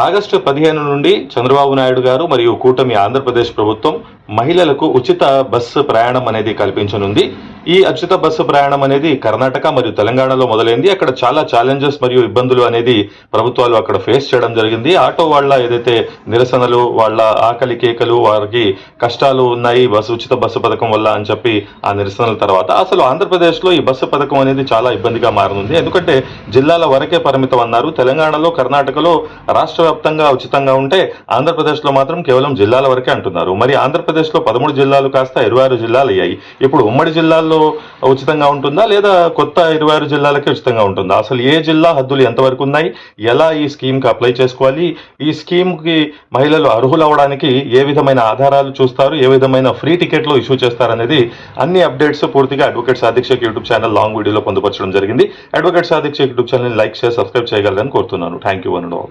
August 15 నుండి చంద్రబాబు నాయుడు గారు మరియు కూటమి ఆంధ్రప్రదేశ్ ప్రభుత్వం మహిళలకు ఉచిత బస్సు ప్రయాణం అనేది కల్పించనుంది. ఈ ఉచిత బస్సు ప్రయాణం అనేది కర్ణాటక మరియు తెలంగాణలో మొదలైంది. అక్కడ చాలా ఛాలెంజెస్ మరియు ఇబ్బందులు అనేది ప్రభుత్వాలు అక్కడ ఫేస్ చేయడం జరిగింది. ఆటో వాళ్ళ ఏదైతే నిరసనలు, వాళ్ళ ఆకలి కేకలు, వారికి కష్టాలు ఉన్నాయి ఉచిత బస్సు పథకం వల్ల అని చెప్పి ఆ నిరసనల తర్వాత అసలు ఆంధ్రప్రదేశ్లో ఈ బస్సు పథకం అనేది చాలా ఇబ్బందిగా మారనుంది. ఎందుకంటే జిల్లాల వరకే పరిమితం అన్నారు. తెలంగాణలో, కర్ణాటకలో రాష్ట్ర వ్యాప్తంగా ఉచితంగా ఉంటే ఆంధ్రప్రదేశ్లో మాత్రం కేవలం జిల్లాల వరకే అంటున్నారు. మరి ఆంధ్రప్రదేశ్లో 13 జిల్లాలు కాస్త 26 జిల్లాలు అయ్యాయి. ఇప్పుడు ఉమ్మడి జిల్లాల్లో ఉచితంగా ఉంటుందా లేదా కొత్త 26 జిల్లాలకే ఉచితంగా ఉంటుందా? అసలు ఏ జిల్లా హద్దులు ఎంతవరకు ఉన్నాయి, ఎలా ఈ స్కీమ్కి అప్లై చేసుకోవాలి, ఈ స్కీమ్కి మహిళలు అర్హులు అవడానికి ఏ విధమైన ఆధారాలు చూస్తారు, ఏ విధమైన ఫ్రీ టికెట్లు ఇష్యూ చేస్తారనేది అన్ని అప్డేట్స్ పూర్తిగా advocate Sadiq Shaikh YouTube channel long వీడియోలో పొందుపరచడం జరిగింది. Advocate Sadiq Shaikh YouTube channel like, share, subscribe చేయగలరని కోరుతున్నాను. Thank you.